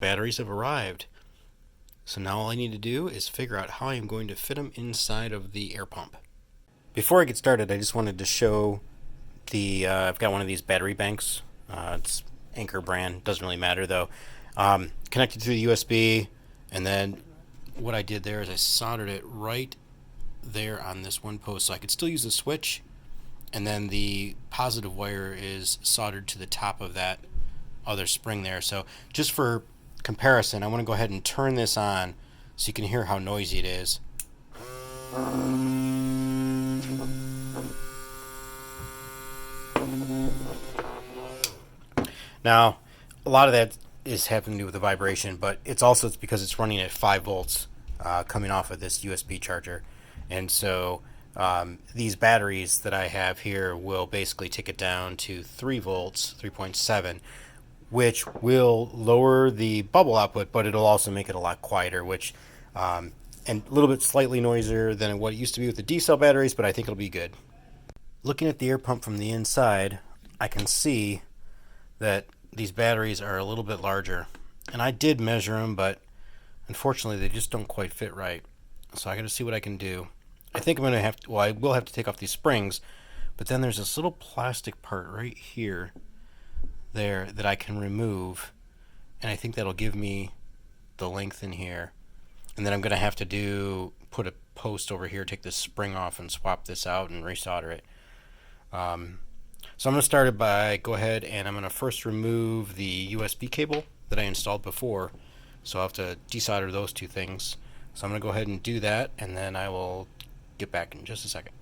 Batteries have arrived. So now all I need to do is figure out how I'm going to fit them inside of the air pump. Before I get started, I just wanted to show I've got one of these battery banks. It's Anchor brand, doesn't really matter though. Connected to the USB, and then what I did there is I soldered it right there on this one post so I could still use the switch, and then the positive wire is soldered to the top of that other spring there. So just for comparison, I want to go ahead and turn this on so you can hear how noisy it is. Now, a lot of that is having to do with the vibration, but it's because it's running at 5 volts coming off of this USB charger. And so these batteries that I have here will basically take it down to 3 volts, 3.7, which will lower the bubble output, but it'll also make it a lot quieter, and a little bit slightly noisier than what it used to be with the D-cell batteries, but I think it'll be good. Looking at the air pump from the inside, I can see that these batteries are a little bit larger. And I did measure them, but unfortunately they just don't quite fit right. So I got to see what I can do. I think I will have to take off these springs, but then there's this little plastic part right here there that I can remove, and I think that'll give me the length in here. And then I'm going to have to put a post over here, take this spring off and swap this out and resolder it. So I'm going to start it by go ahead and I'm going to first remove the USB cable that I installed before. So I'll have to desolder those two things. So I'm going to go ahead and do that, and then I will get back in just a second.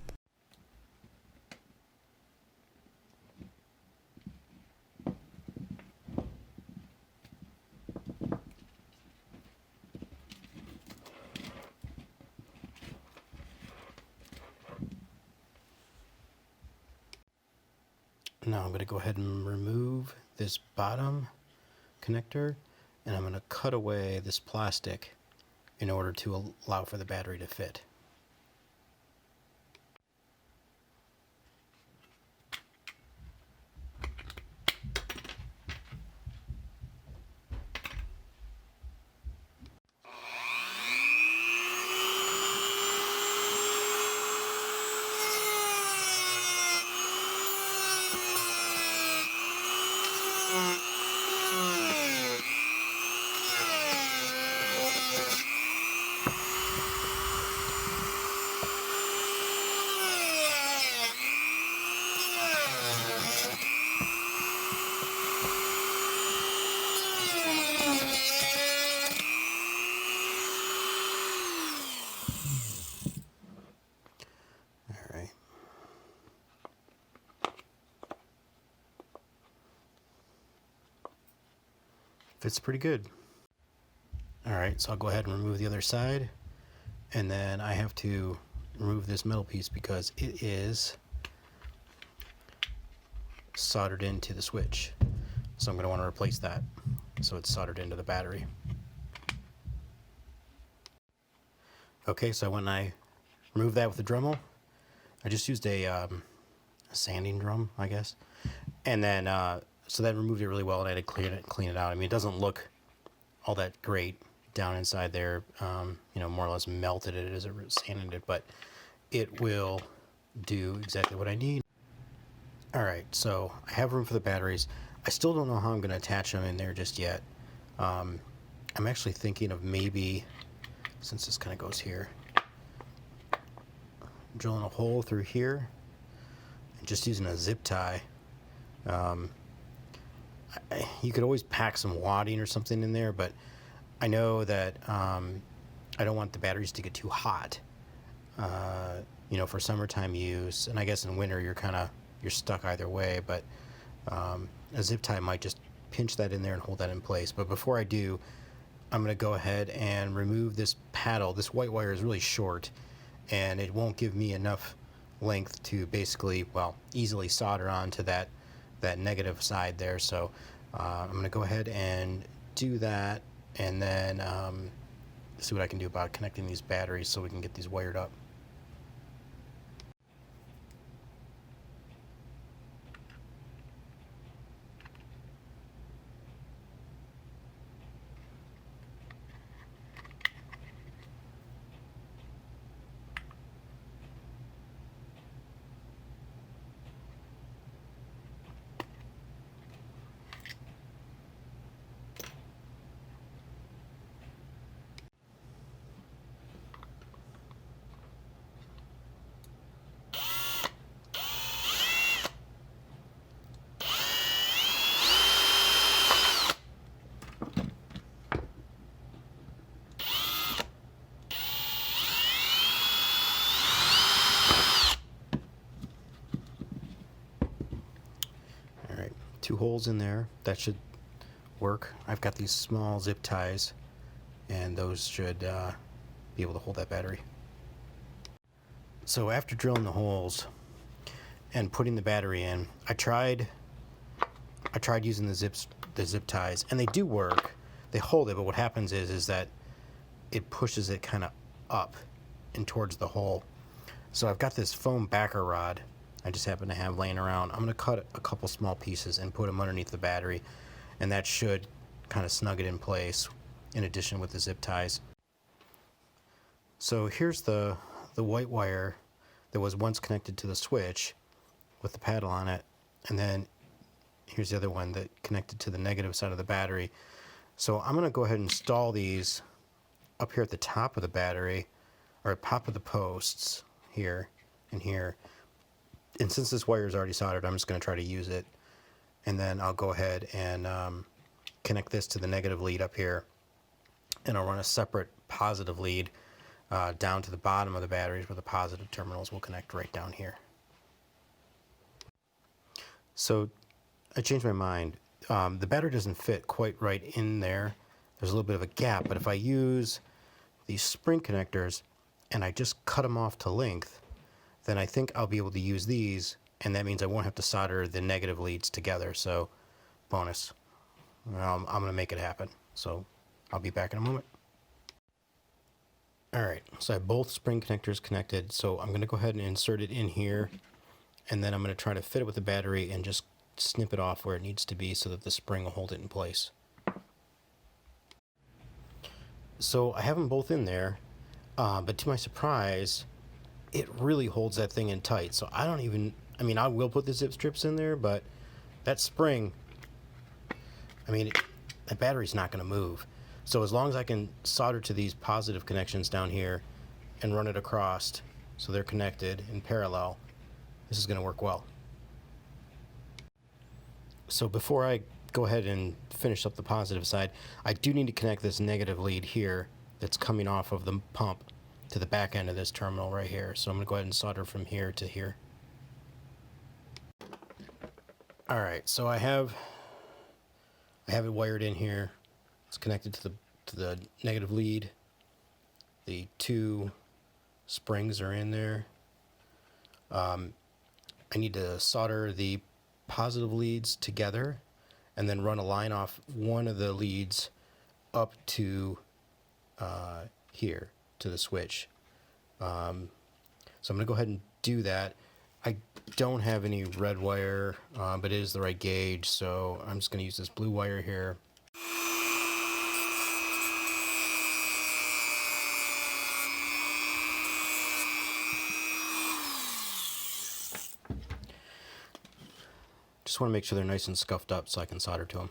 Now I'm going to go ahead and remove this bottom connector, and I'm going to cut away this plastic in order to allow for the battery to fit. Alright. Fits pretty good. Alright, so I'll go ahead and remove the other side, and then I have to remove this metal piece because it is soldered into the switch. So I'm going to want to replace that so it's soldered into the battery. Okay, so when I removed that with the Dremel, I just used a sanding drum, I guess, and then so that removed it really well, and I had to clean it out. I mean, it doesn't look all that great down inside there. More or less melted it as it sanded it, but it will do exactly what I need. All right, so I have room for the batteries. I still don't know how I'm going to attach them in there just yet. I'm actually thinking of maybe, since this kind of goes here, drilling a hole through here and just using a zip tie. You could always pack some wadding or something in there, but I know that I don't want the batteries to get too hot, for summertime use. And I guess in winter you're stuck either way, but a zip tie might just pinch that in there and hold that in place. But before I do, I'm going to go ahead and remove this paddle. This white wire is really short, and it won't give me enough length to basically, easily solder onto that negative side there. So I'm going to go ahead and do that, and then see what I can do about connecting these batteries so we can get these wired up. 2 holes in there. That should work. I've got these small zip ties, and those should be able to hold that battery. So after drilling the holes and putting the battery in, I tried using the zip ties, and they do work. They hold it, but what happens is that it pushes it kind of up and towards the hole. So I've got this foam backer rod I just happen to have laying around. I'm going to cut a couple small pieces and put them underneath the battery, and that should kind of snug it in place in addition with the zip ties. So here's the white wire that was once connected to the switch with the paddle on it, and then here's the other one that connected to the negative side of the battery. So I'm going to go ahead and install these up here at the top of the battery, or at top of the posts here and here. And since this wire is already soldered, I'm just going to try to use it. And then I'll go ahead and connect this to the negative lead up here, and I'll run a separate positive lead down to the bottom of the batteries where the positive terminals will connect right down here. So I changed my mind. The battery doesn't fit quite right in there. There's a little bit of a gap, but if I use these spring connectors and I just cut them off to length, then I think I'll be able to use these, and that means I won't have to solder the negative leads together. So bonus. I'm going to make it happen. So I'll be back in a moment. Alright, so I have both spring connectors connected, so I'm going to go ahead and insert it in here, and then I'm going to try to fit it with the battery and just snip it off where it needs to be so that the spring will hold it in place. So I have them both in there, but to my surprise, it really holds that thing in tight. So I will put the zip strips in there, but that spring, that battery's not going to move. So as long as I can solder to these positive connections down here and run it across so they're connected in parallel, this is going to work well. So before I go ahead and finish up the positive side, I do need to connect this negative lead here that's coming off of the pump to the back end of this terminal right here. So I'm going to go ahead and solder from here to here. Alright, so I have it wired in here. It's connected to the negative lead. The 2 springs are in there. I need to solder the positive leads together and then run a line off one of the leads up to here to the switch. So I'm going to go ahead and do that. I don't have any red wire, but it is the right gauge, so I'm just going to use this blue wire here. Just want to make sure they're nice and scuffed up so I can solder to them.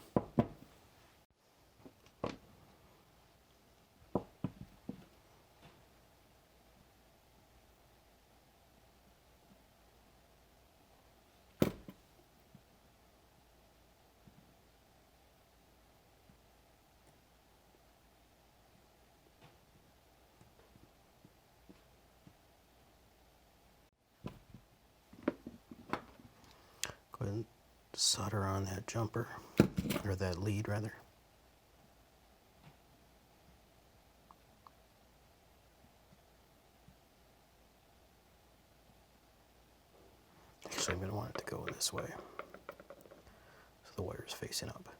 Go ahead and solder on that jumper, or that lead rather. Actually, I'm going to want it to go this way, so the wire is facing up.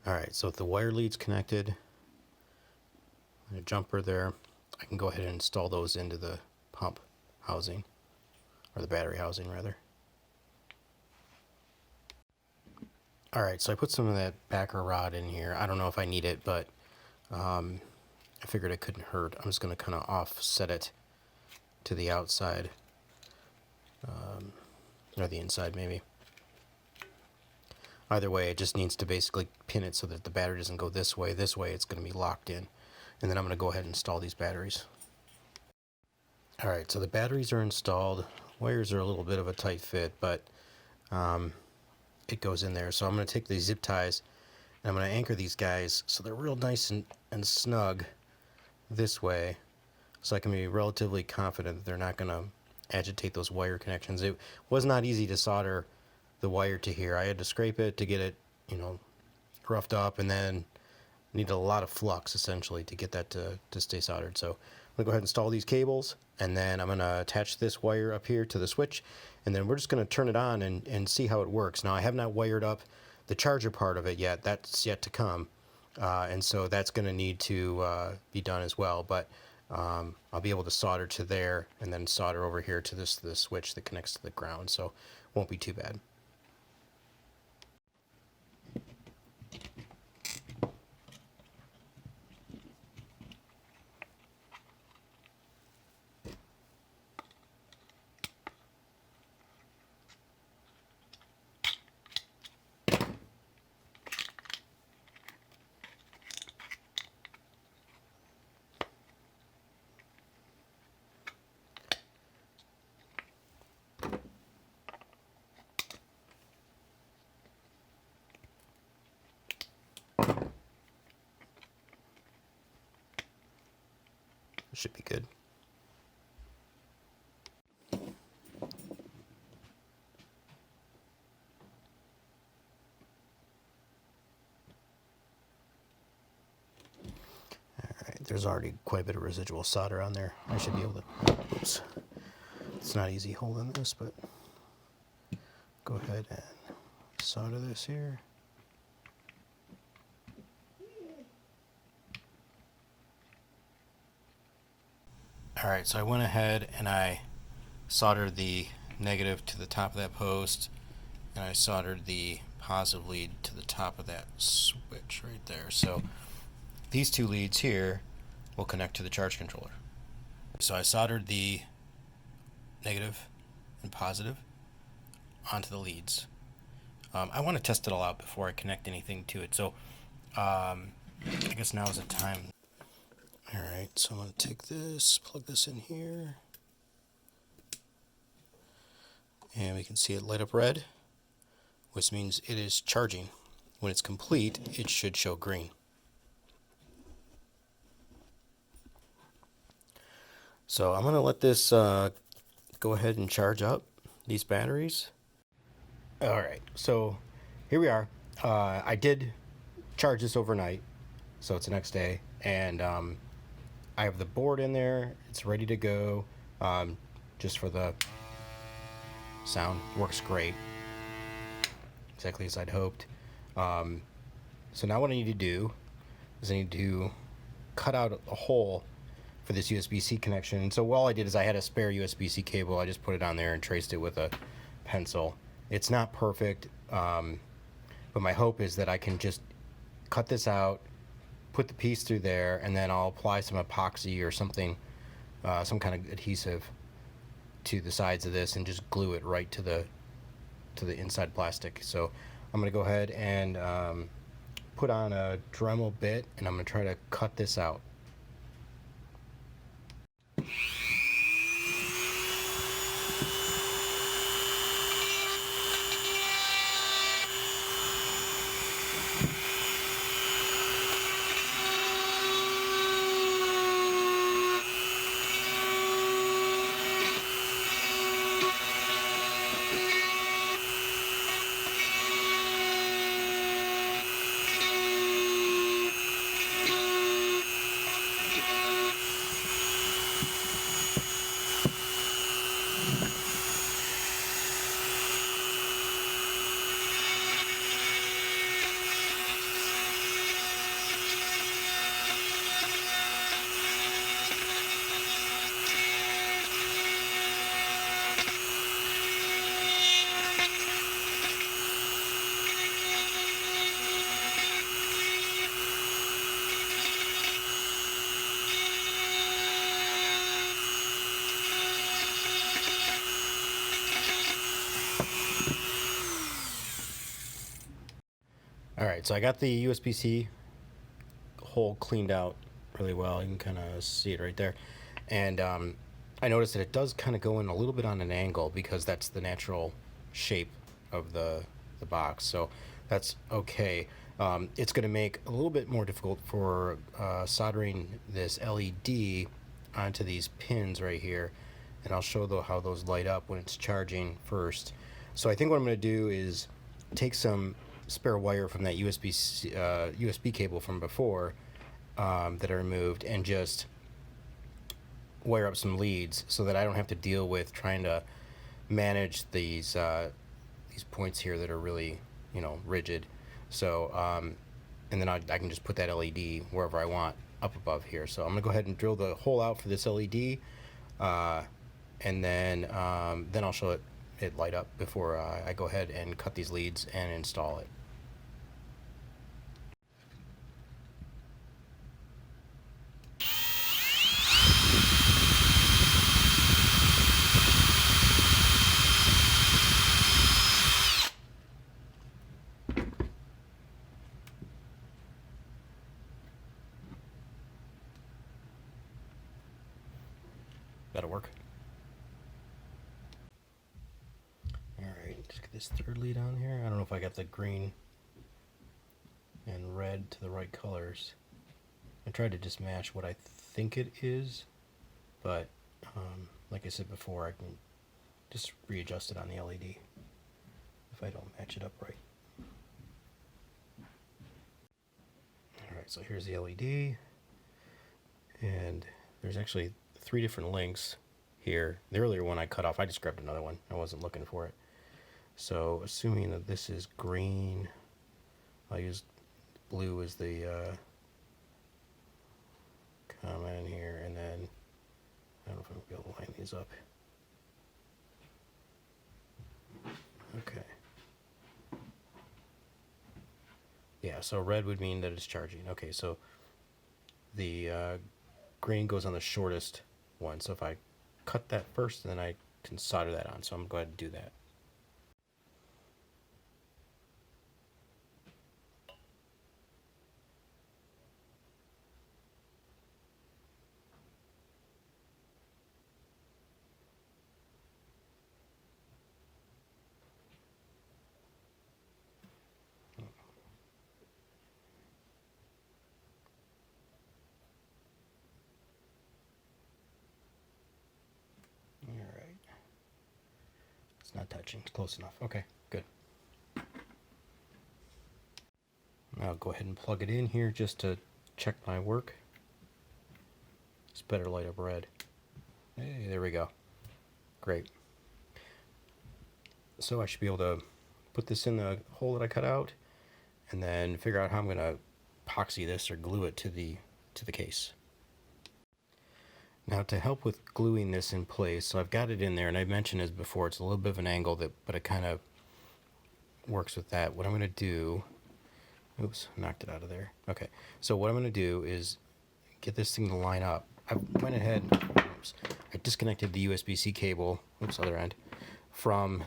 Alright, so if the wire lead's connected, and a jumper there, I can go ahead and install those into the pump housing, or the battery housing rather. Alright, so I put some of that backer rod in here. I don't know if I need it, but I figured it couldn't hurt. I'm just going to kind of offset it to the outside, or the inside maybe. Either way, it just needs to basically pin it so that the battery doesn't go this way. This way it's going to be locked in. And then I'm going to go ahead and install these batteries. Alright, so the batteries are installed. Wires are a little bit of a tight fit, but it goes in there. So I'm going to take these zip ties and I'm going to anchor these guys so they're real nice and snug this way, so I can be relatively confident that they're not going to agitate those wire connections. It was not easy to solder the wire to here. I had to scrape it to get it, you know, roughed up, and then needed a lot of flux essentially to get that to stay soldered. So I'm gonna go ahead and install these cables, and then I'm gonna attach this wire up here to the switch, and then we're just gonna turn it on and see how it works. Now I have not wired up the charger part of it yet. That's yet to come, and so that's gonna need to be done as well. But I'll be able to solder to there and then solder over here to the switch that connects to the ground, so won't be too bad. Should be good. Alright, there's already quite a bit of residual solder on there. I should be able to, oops, it's not easy holding this, but go ahead and solder this here. Alright, so I went ahead and I soldered the negative to the top of that post, and I soldered the positive lead to the top of that switch right there. So these two leads here will connect to the charge controller. So I soldered the negative and positive onto the leads. I want to test it all out before I connect anything to it. So I guess now is the time. Alright, so I'm going to take this, plug this in here, and we can see it light up red, which means it is charging. When it's complete, it should show green. So I'm going to let this go ahead and charge up these batteries. Alright, so here we are. I did charge this overnight, so it's the next day, and I have the board in there. It's ready to go. Just for the sound, works great, exactly as I'd hoped. So now what I need to do is I need to cut out a hole for this USB-C connection. And so all I did is I had a spare USB-C cable. I just put it on there and traced it with a pencil. It's not perfect, but my hope is that I can just cut this out, put the piece through there, and then I'll apply some epoxy or something, some kind of adhesive to the sides of this and just glue it right to the inside plastic. So I'm going to go ahead and put on a Dremel bit, and I'm going to try to cut this out. Alright, so I got the USB-C hole cleaned out really well. You can kind of see it right there. And I noticed that it does kind of go in a little bit on an angle because that's the natural shape of the the box, so that's okay. It's going to make a little bit more difficult for soldering this LED onto these pins right here, and I'll show how those light up when it's charging first. So I think what I'm going to do is take some spare wire from that USB cable from before that I removed, and just wire up some leads so that I don't have to deal with trying to manage these points here that are really, rigid. So and then I can just put that LED wherever I want up above here. So I'm gonna go ahead and drill the hole out for this LED, and then I'll show it light up before I go ahead and cut these leads and install it. That'll work. Alright, just get this third lead on here. I don't know if I got the green and red to the right colors. I tried to just match what I think it is, but like I said before, I can just readjust it on the LED if I don't match it up right. Alright, so here's the LED, and there's actually 3 different links here. The earlier one I cut off, I just grabbed another one. I wasn't looking for it. So assuming that this is green, I'll use blue as the comment in here, and then I don't know if I'm going to be able to line these up. Okay. Yeah, so red would mean that it's charging. Okay, so the green goes on the shortest one. So if I cut that first, then I can solder that on. So I'm going to go ahead and do that. Alright. It's not touching. It's close enough. Okay, good. I'll go ahead and plug it in here just to check my work. It's better light up red. Hey, there we go. Great. So I should be able to put this in the hole that I cut out, and then figure out how I'm going to epoxy this or glue it to the case. Now, to help with gluing this in place, so I've got it in there, and I've mentioned this before, it's a little bit of an angle, but it kind of works with that. What I'm going to do, oops, knocked it out of there. Okay, so what I'm going to do is get this thing to line up. I went ahead, oops, I disconnected the USB-C cable, oops, other end, from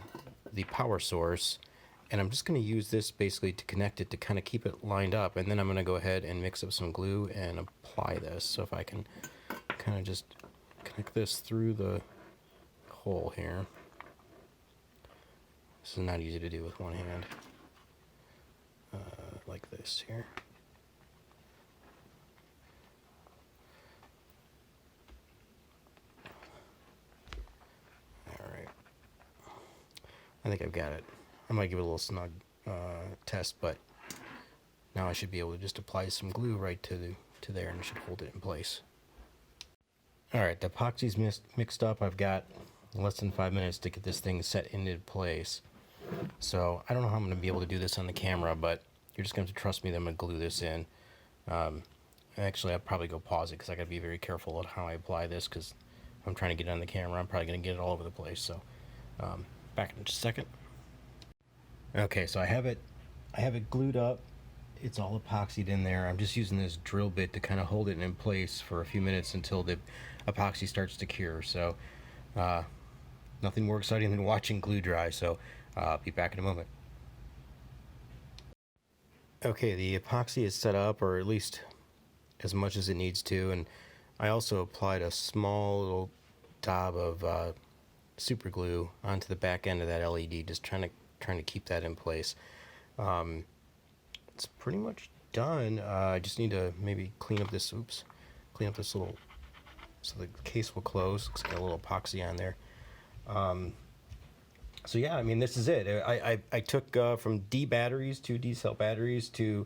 the power source, and I'm just going to use this basically to connect it to kind of keep it lined up, and then I'm going to go ahead and mix up some glue and apply this. So if I can kind of just connect this through the hole here. This is not easy to do with one hand. Like this here. Alright. I think I've got it. I might give it a little snug test, but now I should be able to just apply some glue right to there, and it should hold it in place. Alright, the epoxy's mixed up. I've got less than 5 minutes to get this thing set into place. So I don't know how I'm going to be able to do this on the camera, but you're just going to have to trust me that I'm going to glue this in. Actually, I'll probably go pause it because I got to be very careful on how I apply this, because if I'm trying to get it on the camera, I'm probably going to get it all over the place. So back in just a second. Okay, so I have it glued up. It's all epoxied in there. I'm just using this drill bit to kind of hold it in place for a few minutes until the epoxy starts to cure. So nothing more exciting than watching glue dry. So I'll be back in a moment. Okay, the epoxy is set up, or at least as much as it needs to, and I also applied a small little dab of super glue onto the back end of that LED, just trying trying to keep that in place. It's pretty much done. I just need to maybe clean up this little, so the case will close. Looks like a little epoxy on there. So yeah, I mean, this is it. I took from D batteries to D cell batteries to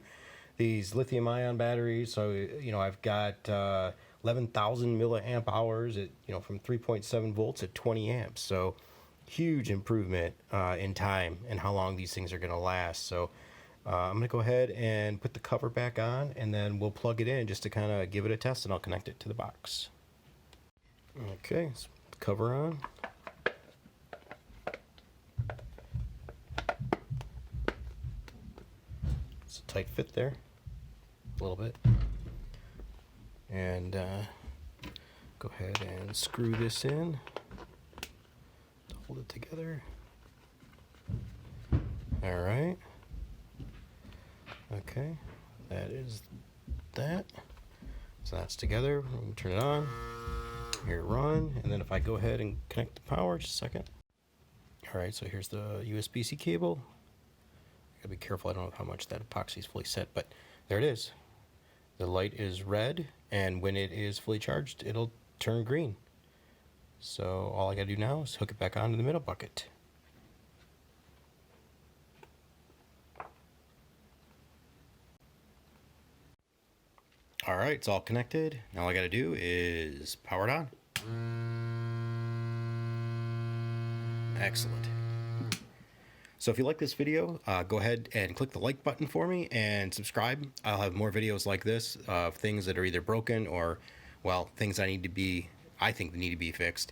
these lithium ion batteries. So, you know, I've got 11,000 milliamp hours at, you know, from 3.7 volts at 20 amps. So huge improvement in time and how long these things are going to last. So I'm going to go ahead and put the cover back on, and then we'll plug it in just to kind of give it a test, and I'll connect it to the box. Okay, so put the cover on. It's a tight fit there, a little bit. And go ahead and screw this in to hold it together. All right. Okay, that is that. So that's together. I'm gonna turn it on. Here, run. And then if I go ahead and connect the power, just a second. All right, so here's the USB-C cable. I gotta be careful. I don't know how much that epoxy is fully set, but there it is. The light is red, and when it is fully charged, it'll turn green. So all I gotta do now is hook it back onto the middle bucket. All right, it's all connected. Now all I gotta do is power it on. Excellent. So if you like this video, go ahead and click the like button for me and subscribe. I'll have more videos like this of things that are either broken or, well, things I think need to be fixed.